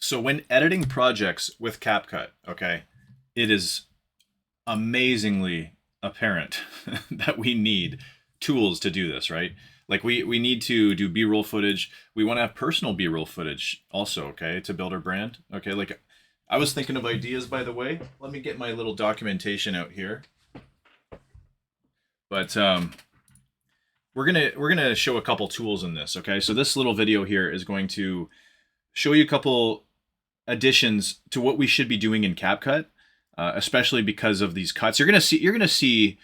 So when editing projects with CapCut, okay, it is amazingly apparent that we need tools to do this, right? Like we need to do B-roll footage. We want to have personal B-roll footage also, okay, to build our brand. Okay, like I was thinking of ideas, by the way. Let me get my little documentation out here. But we're gonna show a couple tools in this, okay? So this little video here is going to show you a couple additions to what we should be doing in CapCut, especially because of these cuts. You're gonna see.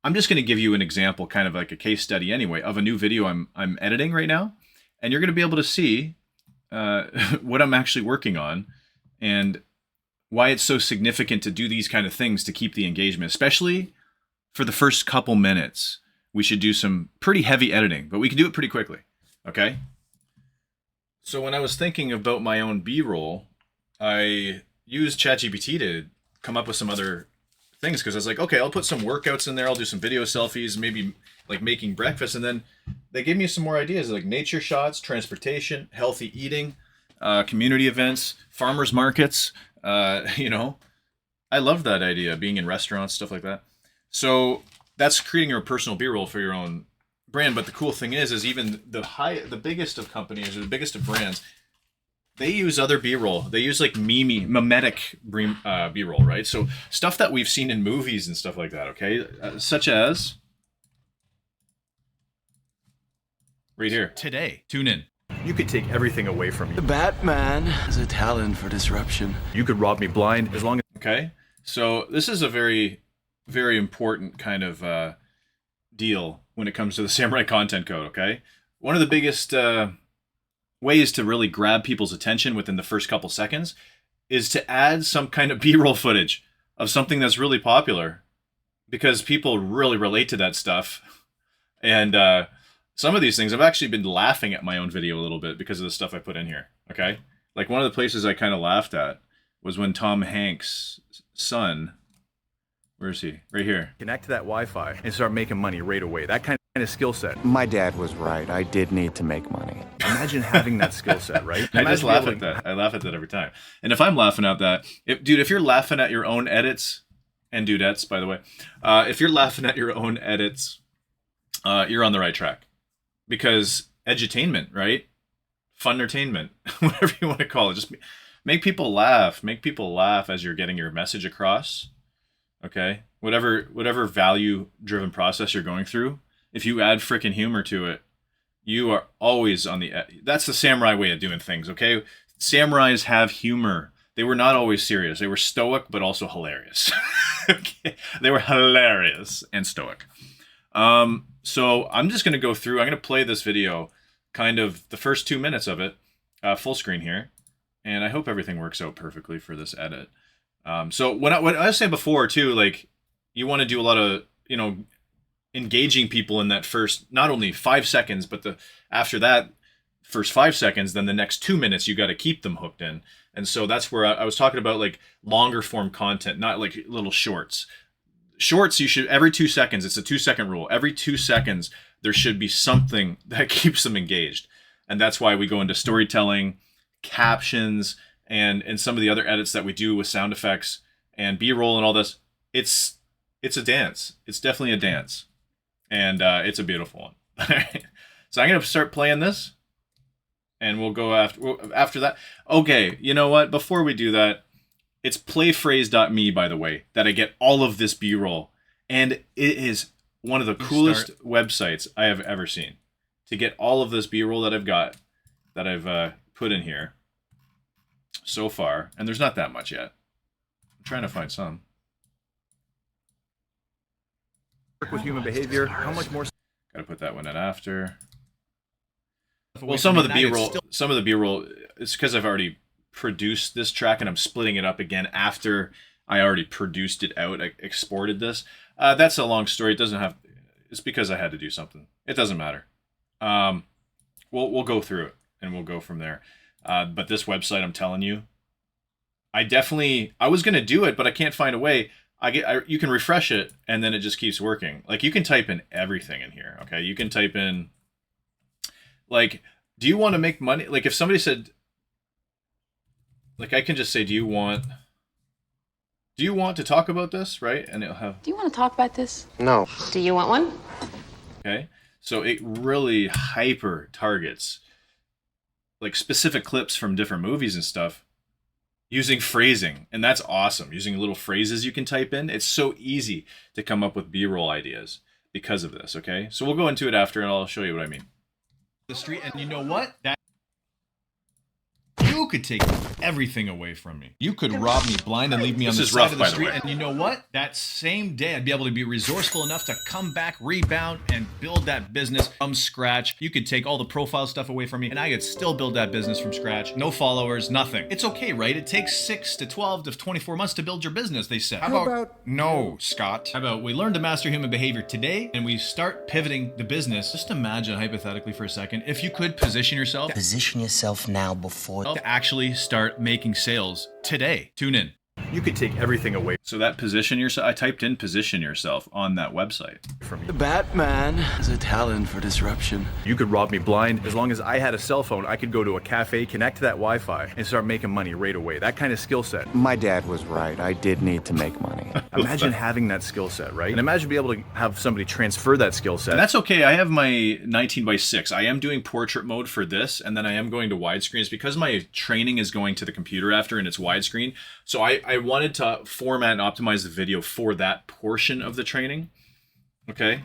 I'm just gonna give you an example, kind of like a case study anyway, of a new video I'm editing right now, and you're gonna be able to see what I'm actually working on and why it's so significant to do these kind of things to keep the engagement, especially for the first couple minutes. We should do some pretty heavy editing, but we can do it pretty quickly. Okay. So when I was thinking about my own B-roll, I used ChatGPT to come up with some other things, because I was like, okay, I'll put some workouts in there. I'll do some video selfies, maybe like making breakfast. And then they gave me some more ideas like nature shots, transportation, healthy eating, community events, farmers markets. You know, I love that idea, being in restaurants, stuff like that. So that's creating your personal B-roll for your own brand. But the cool thing is even the biggest of companies or the biggest of brands, they use other B-roll. They use like mimetic B-roll, right? So stuff that we've seen in movies and stuff like that, okay? Such as right here. Today, tune in. You could take everything away from me. The Batman has a talent for disruption. You could rob me blind as long as... Okay? So this is a very, very important kind of deal when it comes to the Samurai Content Code, okay? One of the biggest ways to really grab people's attention within the first couple seconds is to add some kind of B-roll footage of something that's really popular, because people really relate to that stuff. And some of these things, I've actually been laughing at my own video a little bit because of the stuff I put in here, okay? Like one of the places I kind of laughed at was when Tom Hanks' son... Where is he? Right here. Connect to that Wi-Fi and start making money right away. That kind of skill set. My dad was right. I did need to make money. Imagine having that skill set, right? I just laugh at that. I laugh at that every time. And if I'm laughing at that, if you're laughing at your own edits, and dudettes, by the way, if you're laughing at your own edits, you're on the right track. Because edutainment, right? Funnertainment, whatever you want to call it. Just make people laugh. Make people laugh as you're getting your message across. Okay, whatever value-driven process you're going through, if you add freaking humor to it, you are always on the... That's the samurai way of doing things, okay? Samurais have humor. They were not always serious. They were stoic, but also hilarious. Okay? They were hilarious and stoic. So I'm just going to go through... I'm going to play this video, kind of the first 2 minutes of it, full screen here, and I hope everything works out perfectly for this edit. So what I said before too, like you want to do a lot of, engaging people in that first, not only 5 seconds, but after that first 5 seconds, then the next 2 minutes, you got to keep them hooked in. And so that's where I was talking about like longer form content, not like little shorts. Shorts, you should, every 2 seconds, it's a 2-second rule. Every 2 seconds, there should be something that keeps them engaged. And that's why we go into storytelling, captions, and some of the other edits that we do with sound effects and B-roll and all this. It's a dance. It's definitely a dance. And it's a beautiful one. So I'm going to start playing this. And we'll go after that. Okay, you know what? Before we do that, it's playphrase.me, by the way, that I get all of this B-roll. And it is one of the coolest websites I have ever seen. To get all of this B-roll that I've got, that I've put in here so far, and there's not that much yet. I'm trying to find some. Work with human behavior. How much more? Got to put that one in after. Well, some of the B-roll, it's because I've already produced this track and I'm splitting it up again after I already produced it out. I exported this. That's a long story. It doesn't have. It's because I had to do something. It doesn't matter. We'll go through it and we'll go from there. But this website, I'm telling you, I was going to do it, but I can't find a way. You can refresh it and then it just keeps working. Like you can type in everything in here. Okay. You can type in like, do you want to make money? Like if somebody said, Like I can just say, do you want to talk about this, right? And it'll have, Do you want to talk about this? No. Do you want one? okay? So it really hyper targets like specific clips from different movies and stuff using phrasing. And that's awesome. Using little phrases you can type in. It's so easy to come up with B-roll ideas because of this, okay? So we'll go into it after and I'll show you what I mean. The street, and you know what? That you could take everything away from me. You could rob me blind and leave me on the side of the street. And you know what? That same day, I'd be able to be resourceful enough to come back, rebound, and build that business from scratch. You could take all the profile stuff away from me, and I could still build that business from scratch. No followers, nothing. It's okay, right? It takes 6 to 12 to 24 months to build your business, they said. How about no, Scott? How about we learn to master human behavior today, and we start pivoting the business? Just imagine, hypothetically for a second, if you could position yourself now before to actually start making sales today. Tune in. You could take everything away. So that position yourself, I typed in position yourself on that website. The Batman has a talent for disruption. You could rob me blind. As long as I had a cell phone, I could go to a cafe, connect to that Wi-Fi, and start making money right away. That kind of skill set. My dad was right. I did need to make money. Imagine having that skill set, right? And imagine being able to have somebody transfer that skill set. And that's okay. I have my 19:6. I am doing portrait mode for this, and then I am going to widescreen. It's because my training is going to the computer after, and it's widescreen. So I wanted to format and optimize the video for that portion of the training. Okay.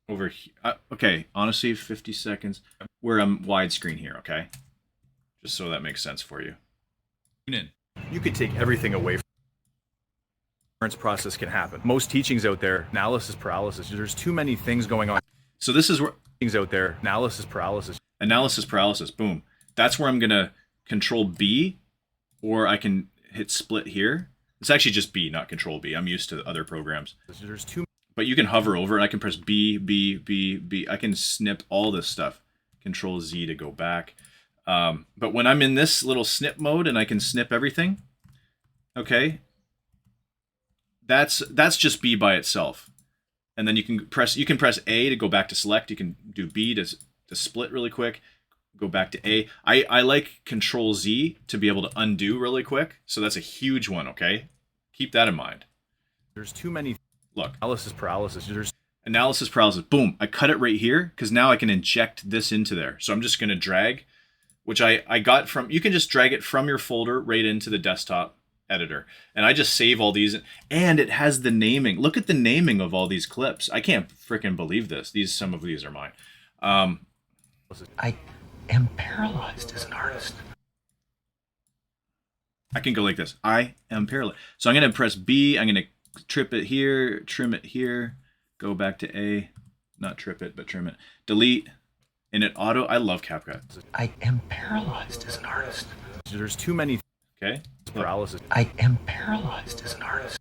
Over here. Okay. Honestly, 50 seconds. Where I'm widescreen here, okay? Just so that makes sense for you. Tune in. You could take everything away. Process can happen. Most teachings out there, analysis paralysis. There's too many things going on. So this is where Things out there, analysis paralysis. analysis paralysis. Boom. That's where I'm gonna control B, or I can hit split here. It's actually just B, not control B. I'm used to other programs. There's too. But you can hover over and I can press B, B, B, B. I can snip all this stuff. Control Z to go back. But when I'm in this little snip mode and I can snip everything, okay, that's just B by itself. And then you can press A to go back to select. You can do B to split really quick. Go back to A. I like Control Z to be able to undo really quick. So that's a huge one, okay? Keep that in mind. There's too many. Look. Analysis paralysis. There's Analysis paralysis. Boom. I cut it right here because now I can inject this into there. So I'm just going to drag, which I got from, you can just drag it from your folder right into the desktop editor. And I just save all these. And it has the naming. Look at the naming of all these clips. I can't freaking believe this. Some of these are mine. I am paralyzed as an artist. I can go like this. I am paralyzed. So I'm going to press B. I'm going to trip it here, trim it here, go back to A. Not trip it, but trim it. Delete. And it auto. I love CapCut. I am paralyzed as an artist. There's too many. Okay. Paralysis. I am paralyzed as an artist.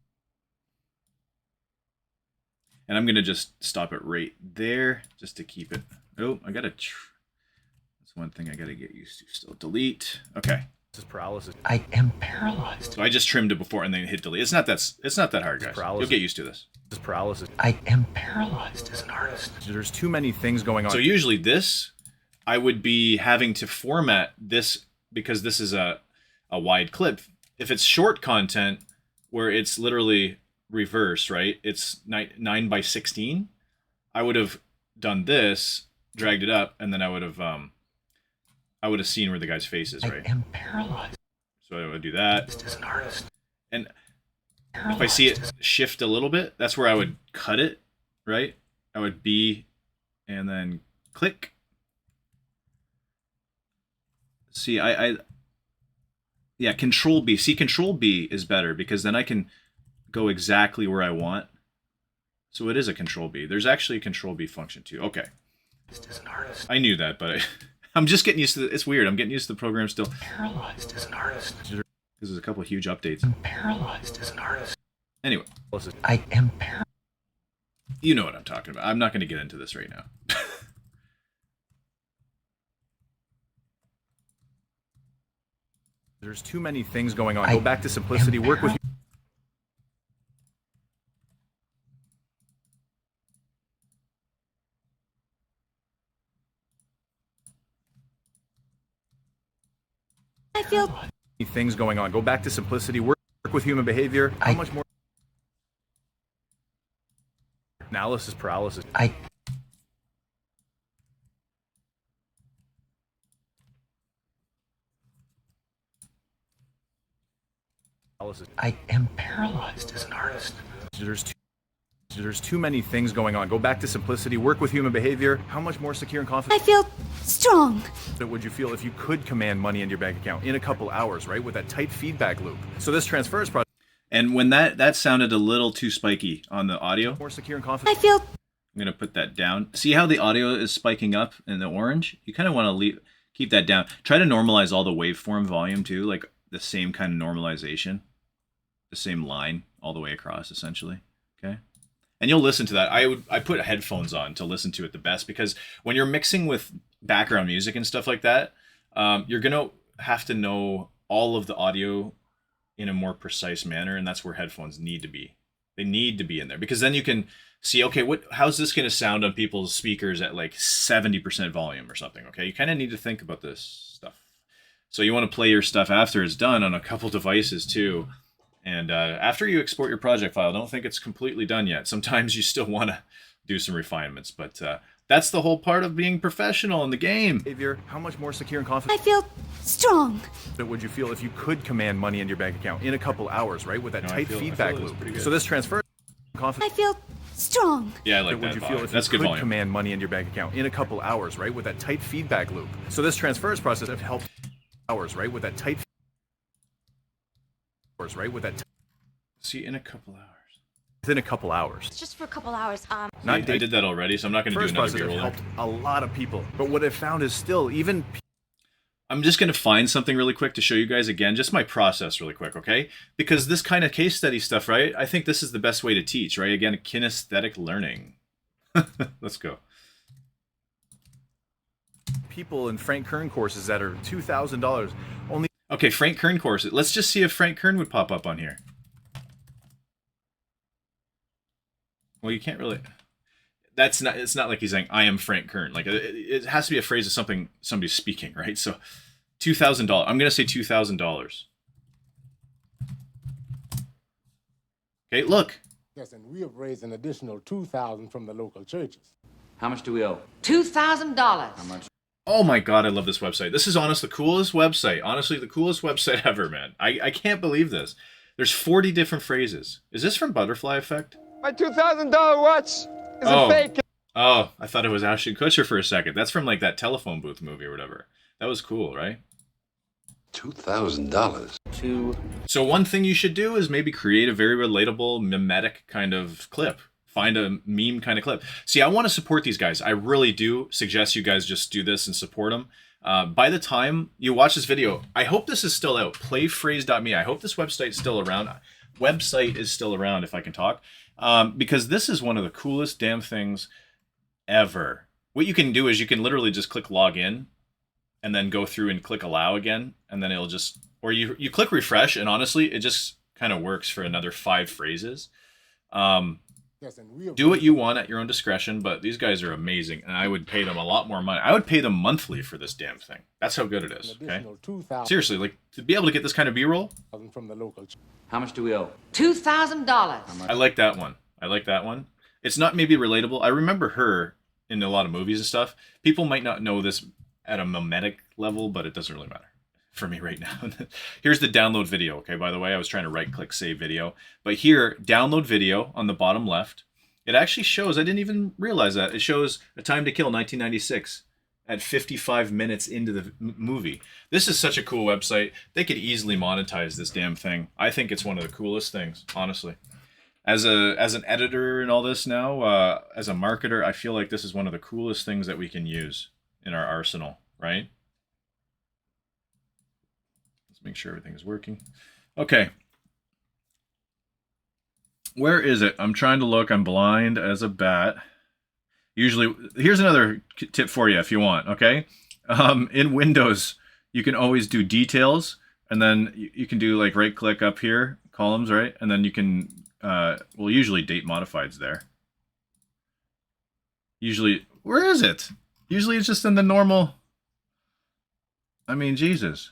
And I'm going to just stop it right there just to keep it. Oh, I got to. That's one thing I got to get used to still. Delete. Okay. This is paralysis. I am paralyzed. So I just trimmed it before and then hit delete. It's not that hard, guys. You'll get used to this. This is paralysis. I am paralyzed as an artist. There's too many things going on. So usually this, I would be having to format this because this is a wide clip. If it's short content where it's literally reverse, right? It's 9:16. I would have done this, dragged it up, and then I would have seen where the guy's face is, right? I am paralyzed. So I would do that. As an artist. And if I see it shift a little bit, that's where I would cut it, right? I would B and then click. See, yeah, Control B. See, Control B is better because then I can go exactly where I want. So it is a Control B. There's actually a Control B function too. Okay. As an artist. I knew that, but I'm just getting used to it. It's weird. I'm getting used to the program still. Paralyzed as an artist. Because there's a couple of huge updates. I'm paralyzed as an artist. Anyway. I am paralyzed. You know what I'm talking about. I'm not going to get into this right now. There's too many things going on. Go back to simplicity. Work with. I feel things going on. Go back to simplicity. Work with human behavior. How much more analysis paralysis? I am paralyzed as an artist. There's too many things going on. Go back to simplicity. Work with human behavior. How much more secure and confident I feel strong. would you feel if you could command money into your bank account in a couple hours, right? With that tight feedback loop. So this transfers process. And when that sounded a little too spiky on the audio, More secure and confident. I feel I'm going to put that down. See how the audio is spiking up in the orange? You kind of want to keep that down. Try to normalize all the waveform volume too, like the same kind of normalization, the same line all the way across essentially. Okay. And you'll listen to that. I put headphones on to listen to it the best, because when you're mixing with background music and stuff like that, you're going to have to know all of the audio in a more precise manner, and that's where headphones need to be. They need to be in there, because then you can see, okay, how's this going to sound on people's speakers at like 70% volume or something, okay? You kind of need to think about this stuff. So you want to play your stuff after it's done on a couple devices too. And after you export your project file, don't think it's completely done yet. Sometimes you still want to do some refinements, but that's the whole part of being professional in the game. Behavior. How much more secure and confident I feel strong. would you feel if you could command money into your bank account in a couple hours, right? With that tight feedback loop. So this transfer I confident. feel strong. Yeah, I like Would that you feel volume. if That's you good could volume. command money into your bank account in a couple hours, right? With that tight feedback loop. So this transfers process have helped hours, right? With that tight hours, right? With that See, in a couple hours. within a couple hours. Just for a couple hours. I did that already, so I'm not going to do First another process have B-roll. helped a lot of people. But what I've found is still even I'm just going to find something really quick to show you guys again, just my process really quick, okay? Because this kind of case study stuff, right? I think this is the best way to teach, right? Again, kinesthetic learning. Let's go. people in Frank Kern courses that are $2,000 only. Okay, Frank Kern course. Let's just see if Frank Kern would pop up on here. Well, you can't really. That's not. It's not like he's saying I am Frank Kern. Like it has to be a phrase of something somebody's speaking, right? So, $2,000. I'm gonna say $2,000. Okay, look. Yes, and we have raised an additional $2,000 from the local churches. How much do we owe? $2,000. How much? Oh my god, I love this website. This is honestly the coolest website. Honestly, the coolest website ever, man. I can't believe this. There's 40 different phrases. Is this from Butterfly Effect? My $2,000 watch is a fake. Oh, I thought it was Ashton Kutcher for a second. That's from like that telephone booth movie or whatever. That was cool, right? $2,000. So one thing you should do is maybe create a very relatable, mimetic kind of clip. Find a meme kind of clip. See, I want to support these guys. I really do suggest you guys just do this and support them. By the time you watch this video, I hope this is still out. Playphrase.me. I hope this website's still around. Website is still around if I can talk. Because this is one of the coolest damn things ever. What you can do is you can literally just click log in and then go through and click allow again. And then it'll just, or you click refresh, and honestly, it just kind of works for another 5 phrases. Yes, and we have Do what you want at your own discretion, but these guys are amazing, and I would pay them a lot more money. I would pay them monthly for this damn thing. That's how good it an is. Okay, additional $2,000 seriously, like to be able to get this kind of B-roll, from the local church. How much do we owe? $2,000. I like that one. I like that one. It's not maybe relatable. I remember her in a lot of movies and stuff. People might not know this at a mimetic level, but it doesn't really matter for me right now. Here's the download video. Okay, by the way, I was trying to right-click save video, but here, download video on the bottom left. It actually shows, I didn't even realize that. It shows A Time to Kill 1996 at 55 minutes into the movie. This is such a cool website. They could easily monetize this damn thing. I think it's one of the coolest things, honestly. As an editor and all this now, as a marketer, I feel like this is one of the coolest things that we can use in our arsenal, right? Let's make sure everything is working. Okay. Where is it? I'm trying to look. I'm blind as a bat. Usually, here's another tip for you if you want, okay? In Windows, you can always do details, and then you can do like right-click up here, columns, right? And then you can, well, usually date modified's there. Usually, where is it? Usually it's just in the normal, I mean, Jesus.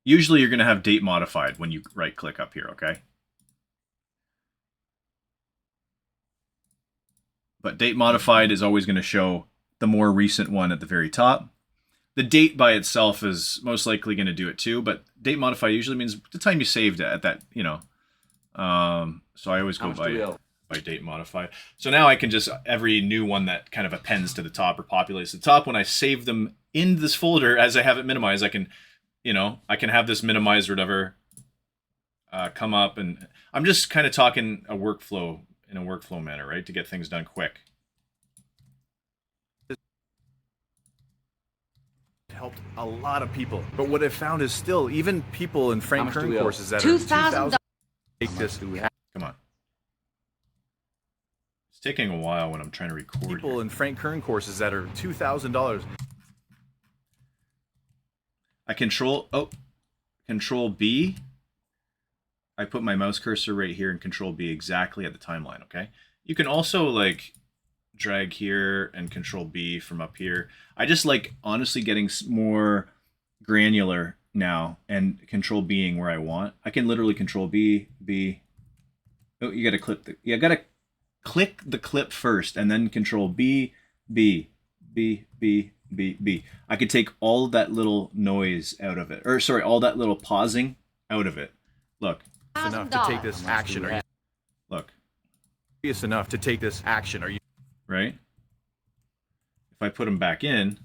Usually you're going to have date modified when you right click up here, okay? But date modified is always going to show the more recent one at the very top. The date by itself is most likely going to do it too, but date modified usually means the time you saved it at that, you know. So I always go by date modified. So now I can just, every new one that kind of appends to the top or populates the top, when I save them in this folder as I have it minimized, I can, you know, I can have this minimized or whatever come up, and I'm just kind of talking a workflow in a workflow manner, right, to get things done quick. Helped a lot of people, but what I've found is still even people in Frank Kern courses that are $2,000 take this. Come on. It's taking a while when I'm trying to record. People here. in Frank Kern courses that are $2,000. I control B. I put my mouse cursor right here and control B exactly at the timeline, okay? You can also like drag here and control B from up here. I just like honestly getting more granular now and control Bing where I want. I can literally control B. Oh, you gotta click gotta click the clip first and then control B. I could take all of that little noise out of it, or sorry, all that little pausing out of it. Look. It's enough to take this action. Are you look? Serious enough to take this action? Are you right? If I put them back in,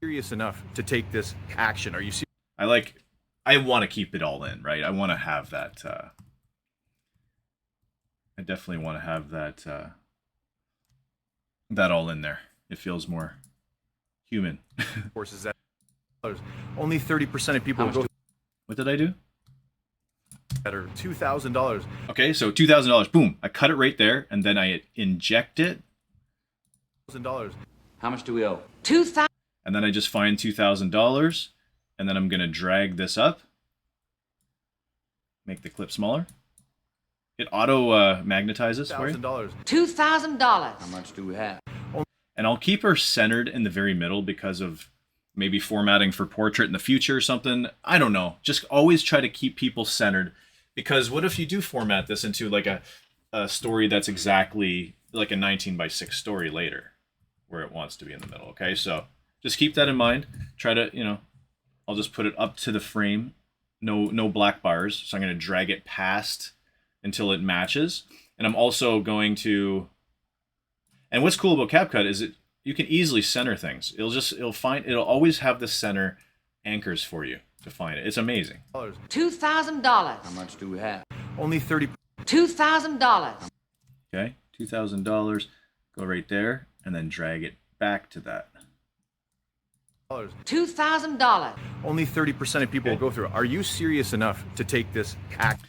serious enough to take this action? Are you serious? I want to keep it all in, right? I want to have that. I definitely want to have that. That all in there. It feels more human. Courses that only 30% of people go. What did I do? That are $2,000. Okay, so $2,000. Boom! I cut it right there, and then I inject it. $1,000. How much do we owe? $2,000. And then I just find $2,000, and then I'm gonna drag this up. Make the clip smaller. It auto magnetizes for you. $2,000. How much do we have? And I'll keep her centered in the very middle because of maybe formatting for portrait in the future or something. I don't know. Just always try to keep people centered, because what if you do format this into like a story that's exactly like a 19:6 story later where it wants to be in the middle, okay? So just keep that in mind. Try to, you know, I'll just put it up to the frame. No black bars. So I'm going to drag it past until it matches. And I'm also going to, and what's cool about CapCut is you can easily center things. It'll always have the center anchors for you to find it. It's amazing. $2,000. How much do we have? Only 30. $2,000. Okay, $2,000. Go right there and then drag it back to that. $2,000. Only 30% of people will go through. Are you serious enough to take this act?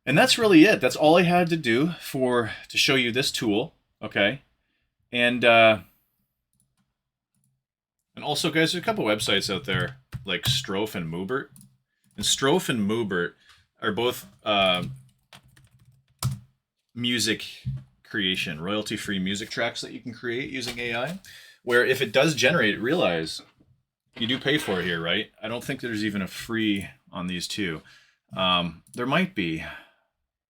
And that's really it. That's all I had to do to show you this tool, okay? And also, guys, there's a couple websites out there like Strofe and Moobert. And Strofe and Moobert are both music creation, royalty-free music tracks that you can create using AI, where if it does generate, realize you do pay for it here, right? I don't think there's even a free on these two. There might be.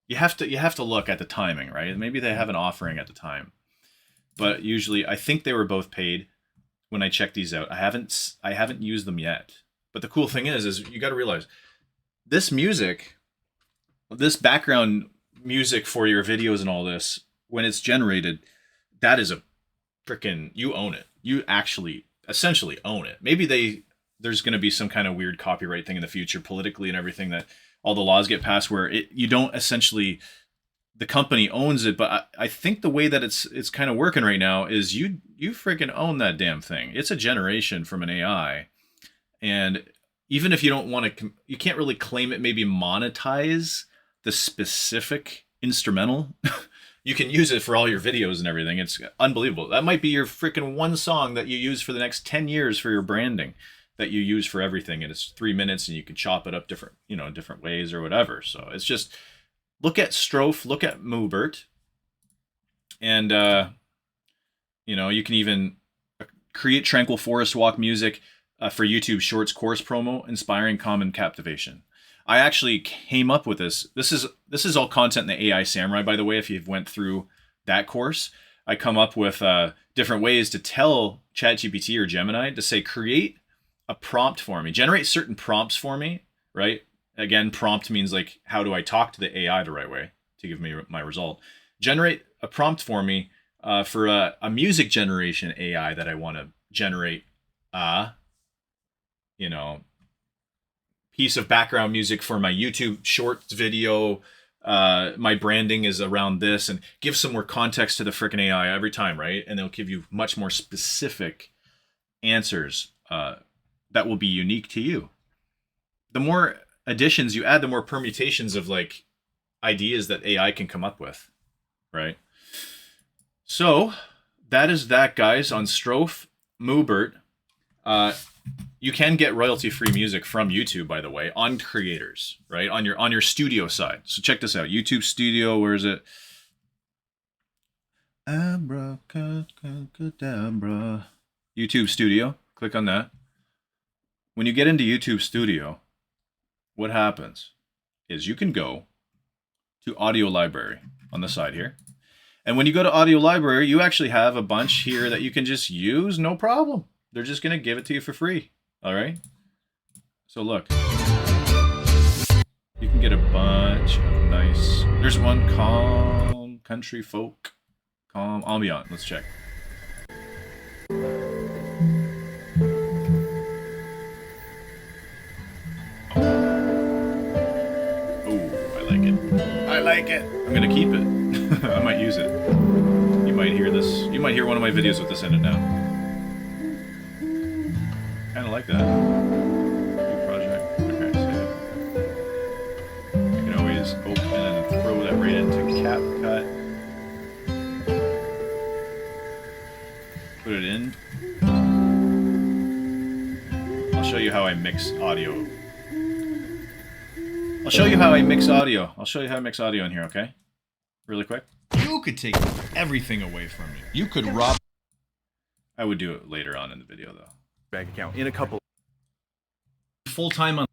You have to look at the timing, right? Maybe they have an offering at the time. But usually, I think they were both paid when I checked these out. I haven't used them yet. But the cool thing is you got to realize this music, this background music for your videos and all this, when it's generated, that is a freaking, you own it. You actually essentially own it. Maybe there's going to be some kind of weird copyright thing in the future politically and everything, that all the laws get passed where you don't essentially, the company owns it. But I think the way that it's kind of working right now is you freaking own that damn thing. It's a generation from an AI. And even if you don't want to, you can't really claim it, maybe monetize the specific instrumental. You can use it for all your videos and everything. It's unbelievable. That might be your freaking one song that you use for the next 10 years for your branding, that you use for everything. And it's 3 minutes and you can chop it up different ways or whatever. So it's just, look at Strofe, look at Moobert. And, you can even create Tranquil Forest Walk music. for YouTube Shorts course promo, inspiring common captivation. I actually came up with this. This is all content in the AI Samurai, by the way. If you've went through that course, I come up with different ways to tell ChatGPT or Gemini to say, create a prompt for me, generate certain prompts for me, right? Again, prompt means like, how do I talk to the AI the right way to give me my result? Generate a prompt for me for a music generation AI that I want to generate, you know, piece of background music for my YouTube Shorts video. My branding is around this, and give some more context to the frickin' AI every time, right? And they'll give you much more specific answers that will be unique to you. The more additions you add, the more permutations of like ideas that AI can come up with, right? So that is that, guys, on Strophe Moobert. You can get royalty-free music from YouTube, by the way, on creators, right? On your studio side. So check this out. YouTube Studio, where is it? Abracadabra. YouTube Studio. Click on that. When you get into YouTube Studio, what happens is you can go to Audio Library on the side here. And when you go to Audio Library, you actually have a bunch here that you can just use, no problem. They're just going to give it to you for free. All right. So look, you can get a bunch of nice. There's one calm country folk, calm ambient. Let's check. Oh, I like it. I like it. I'm gonna keep it. I might use it. You might hear this. You might hear one of my videos with this in it now. Kind of like that. New project. Okay, save. I can always open and throw that right into CapCut. Put it in. I'll show you how I mix audio. I'll show you how I mix audio in here, okay? Really quick. You could take everything away from me. You could rob. I would do it later on in the video, though. Bank account in a couple. Full-time on.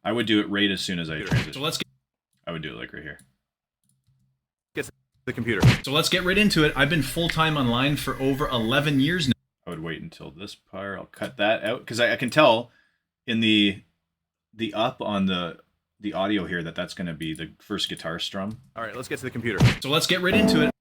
I would do it right as soon as I transition. So let's get. I would do it like right here. Get the computer. So let's get right into it. I've been full-time online for over 11 years now. I would wait until this part. I'll cut that out because I can tell in the up on the audio here that that's going to be the first guitar strum. All right, let's get to the computer. So let's get right into it.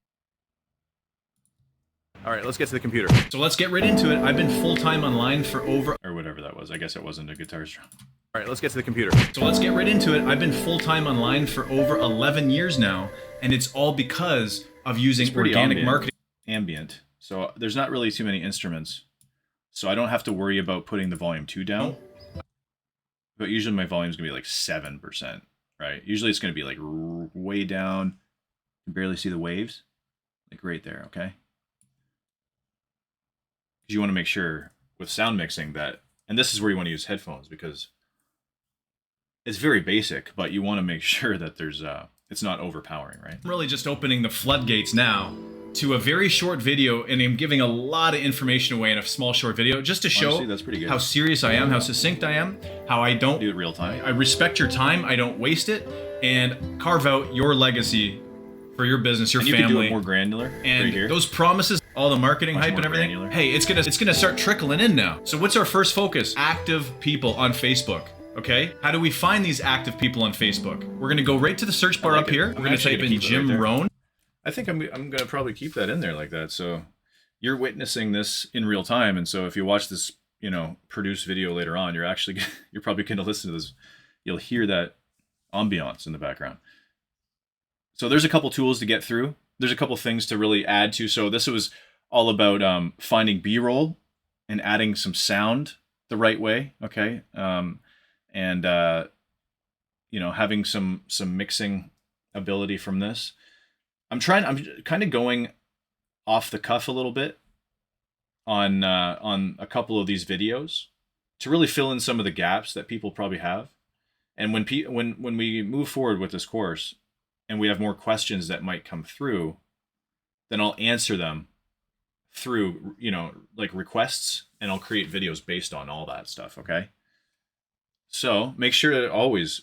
All right, let's get to the computer. So let's get right into it. I've been full-time online for over... Or whatever that was. I guess it wasn't a guitar strum. All right, let's get to the computer. So let's get right into it. I've been full-time online for over 11 years now, and it's all because of using organic marketing. Ambient. So there's not really too many instruments. So I don't have to worry about putting the volume 2 down. But usually my volume is going to be like 7%, right? Usually it's going to be like way down. You can barely see the waves. Like right there, okay? Because you want to make sure with sound mixing that, and this is where you want to use headphones because it's very basic, but you want to make sure that there's it's not overpowering, right? I'm really just opening the floodgates now to a very short video, and I'm giving a lot of information away in a small short video just to show Honestly, that's pretty good. How serious I am, how succinct I am, how I don't do it real time. I respect your time, I don't waste it, and carve out your legacy for your business, your family. You can do it more granular. And right here. Those promises, all the marketing hype and everything. Granular. Hey, it's gonna start trickling in now. So what's our first focus? Active people on Facebook. Okay, how do we find these active people on Facebook? We're gonna go right to the search bar up here. We're gonna type in Jim Rohn. I think I'm gonna probably keep that in there like that. So you're witnessing this in real time, and so if you watch this, produced video later on, you're probably gonna listen to this. You'll hear that ambiance in the background. So there's a couple tools to get through. There's a couple things to really add to. So this was all about finding B-roll and adding some sound the right way. Okay. Having some mixing ability from this. I'm kind of going off the cuff a little bit on a couple of these videos to really fill in some of the gaps that people probably have. And when we move forward with this course and we have more questions that might come through, then I'll answer them through, you know, like requests, and I'll create videos based on all that stuff, okay? So make sure to always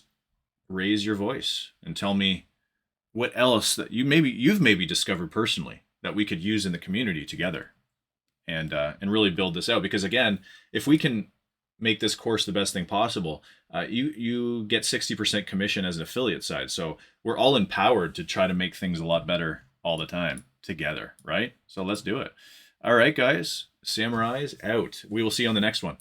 raise your voice and tell me what else that you've maybe discovered personally that we could use in the community together, and really build this out. Because again, if we can make this course the best thing possible, you get 60% commission as an affiliate side. So we're all empowered to try to make things a lot better all the time together, right? So let's do it. All right, guys, Samurai's out. We will see you on the next one.